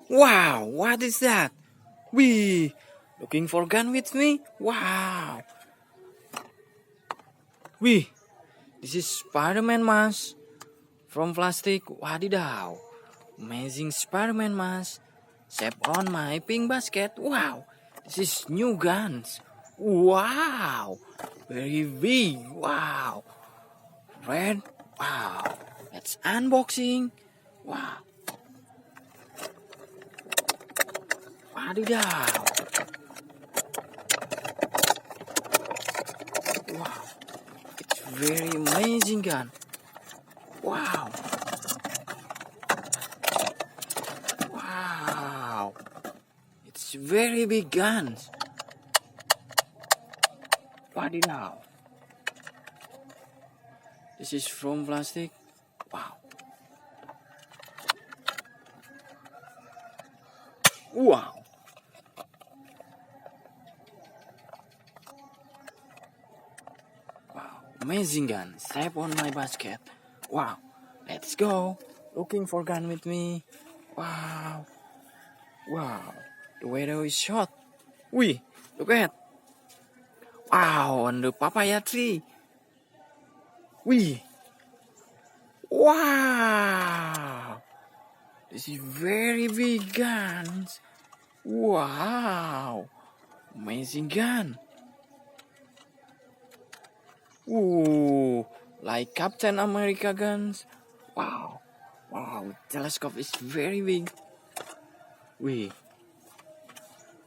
Wow, what is that? Wee, looking for gun with me? Wow. Wee, this is Spider-Man mask from plastic. Wadidaw. Amazing Spider-Man mask. Shape on my pink basket. Wow, this is new guns. Wow, very big. Wow, red. Wow, let's unboxing. Wow, wadidaw. Wow, it's very amazing gun. Wow, wow, it's very big guns. Wadidaw. This is from plastic. Wow. Wow. Wow. Amazing gun. Strap on my basket. Wow. Let's go. Looking for gun with me. Wow. Wow. The weather is hot. Wee. Look at. Wow. On the papaya tree. Wee. Wow. This is very big guns. Wow. Amazing gun. Ooh, like Captain America guns. Wow. Wow, telescope is very big. Wee.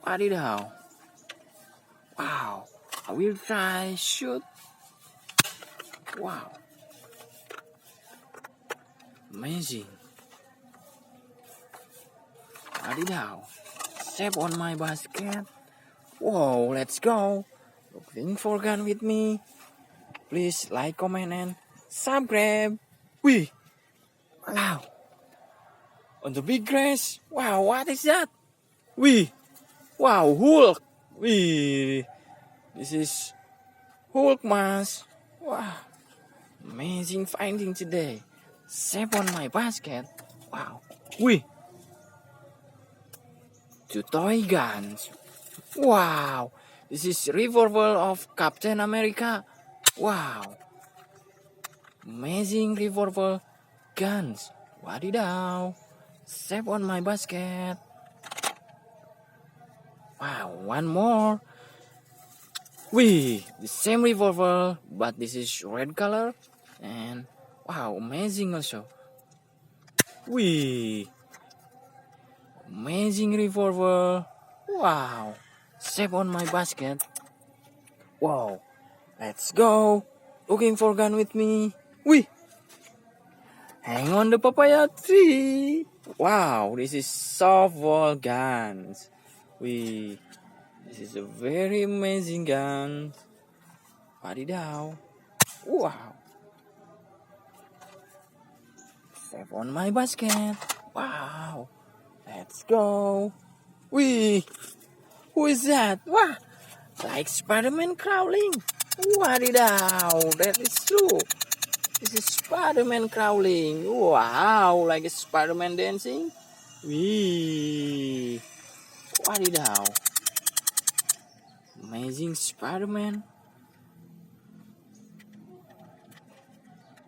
Wadidaw. Wow. I will try shoot. Wow. Amazing. Wadidaw. Step on my basket. Whoa, let's go. Looking for gun with me. Please like, comment, and subscribe. Wee. Wow. On the big grass. Wow, what is that? Wee. Wow, Hulk. Wee. This is Hulk mask. Wow. Amazing finding today. Step on my basket. Wow. Wee. Two toy guns. Wow. This is revolver of Captain America. Wow. Amazing revolver guns. Wadidaw. Step on my basket. Wow, one more. Wee, the same revolver, but this is red color. And wow, amazing also. Wee, amazing revolver. Wow, step on my basket. Wow, let's go. Looking for gun with me. Wee, hang on the papaya tree. Wow, this is softball guns. Wee, this is a very amazing gun. Wadidaw. Wow. Step on my basket. Wow. Let's go. Wee. Who is that? Wow. Like Spider-Man crawling. Wadidaw. That is true. This is Spider-Man crawling. Wow. Like a Spider-Man dancing. Wee. Wadidaw. Amazing Spider-Man.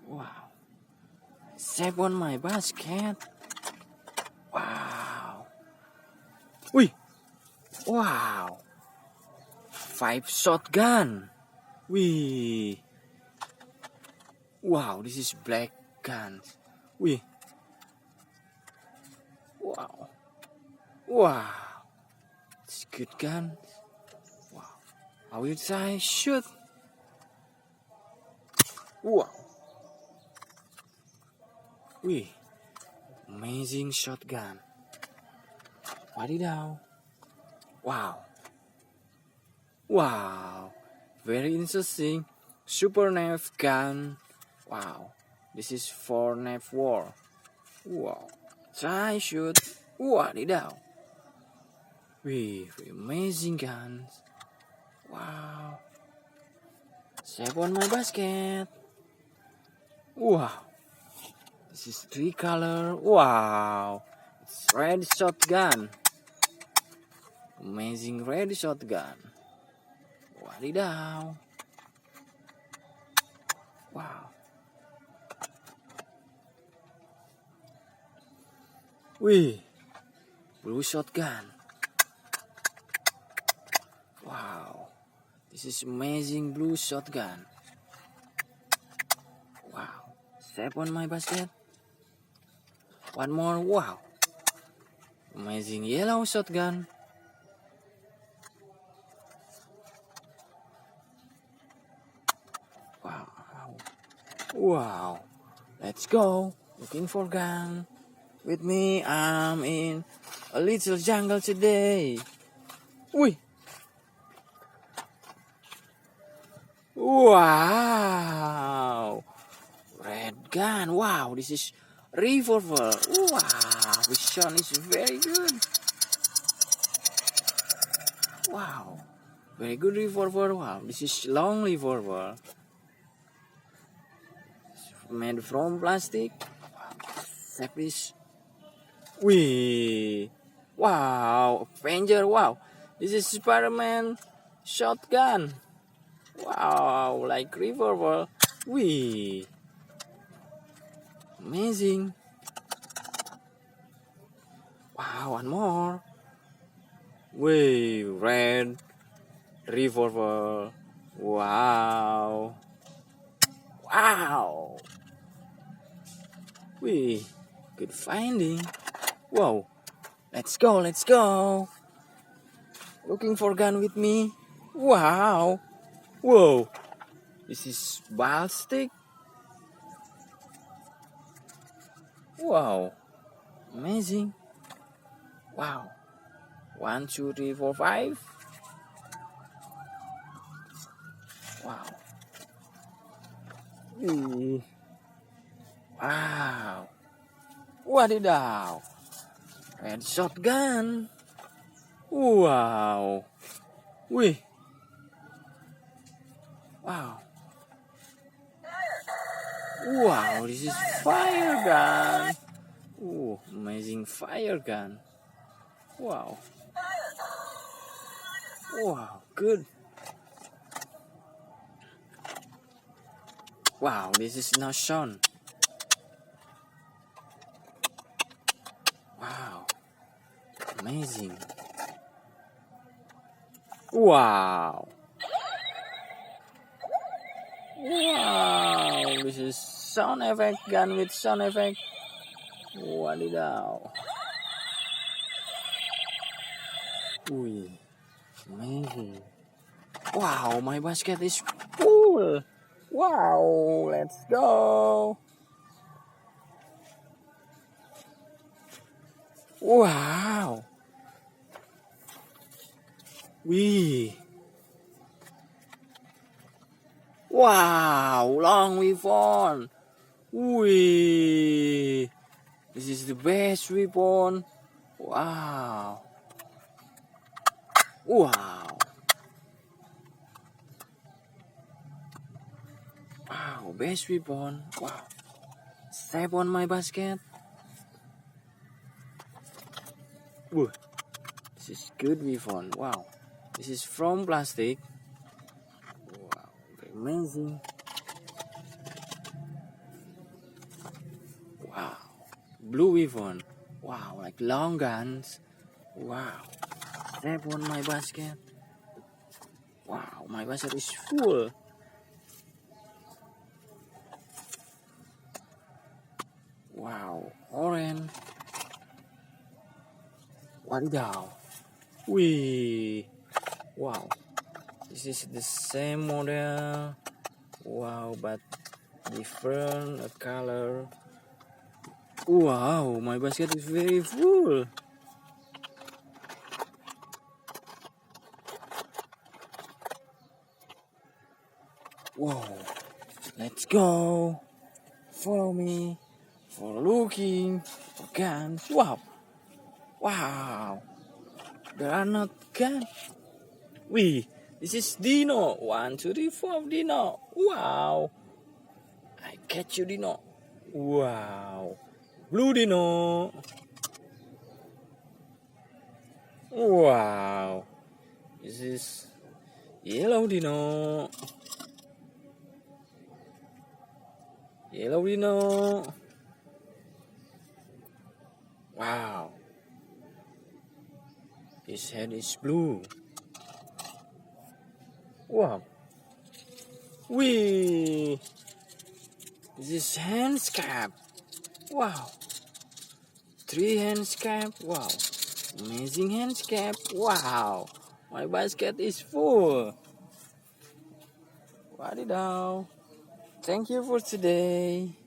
Wow. Step on my basket. Wow. Wee. Wow. 5 shotgun. Wee. Wow, this is black guns. Wee. Wow. Wow. It's good guns. Wow. I will try shoot. Wow. Wee. Amazing shotgun. Wadidaw. Wow. Wow. Very interesting. Super nerf gun. Wow. This is for nerf war. Wow. Try shoot. Wadidaw. Wee. Amazing guns. Wow. Step on my basket. Wow. This is 3 color. Wow. red shotgun. Amazing red shotgun. Wadidaw. Wow. Wih, blue shotgun. Wow, this is amazing blue shotgun. Wow, step on my basket. One more. Wow, amazing yellow shotgun. Wow, wow, let's go. Looking for gun. With me, I'm in a little jungle today. Wih. Wow. Red gun. Wow, this is revolver. Wow, the sound is very good. Wow. Very good revolver. Wow, this is long revolver. Made from plastic. Save this. Wih. Wow, Avenger. Wow, this is Spiderman shotgun. Wow, like revolver. Wih. Amazing. Wow, one more. Wih, red revolver. Wow. Wow. Wih, good finding. Wow. Let's go, let's go. Looking for gun with me. Wow. Whoa. This is ballistic. Wow. Amazing. Wow. 1, 2, 3, 4, 5. Wow. Wow. Wadidaw. Red shotgun. Wow. Wih. Wow. Wow, this is fire gun. Amazing fire gun. Wow. Wow, good. Wow, this is not shown. Wow. Amazing. Wow. Wow. This is sound effect gun with sound effect. Wadidaw. Wih. Amazing. Wow, my basket is full. Wow, let's go. Wow. Wih. Wow, long weapon. Wih. This is the best weapon. Wow. Wow. Wow, best weapon. Wow. Step on my basket. Whoa. This is good weapon. Wow. This is from plastic. Wow, very amazing. Wow. Blue weapon. Wow, like long guns. Wow. Step on my basket. Wow, my basket is full. Wow, orange. Wadidaw. Wih. Wow. This is the same model. Wow, but different color. Wow, my basket is very full. Wow. Let's go. Follow me for looking for guns. Wow. Wow. There are not guns. Wih, this is Dino. 1, 2, 3, 4 Dino. Wow. I catch you, Dino. Wow. Blue Dino. Wow, this is yellow dino. Yellow dino. Wow, his head is blue. Wow, wee, this is hands cap. Wow, 3 hands cap. Wow, amazing hands cap. Wow, my basket is full. Wadidaw. Thank you for today.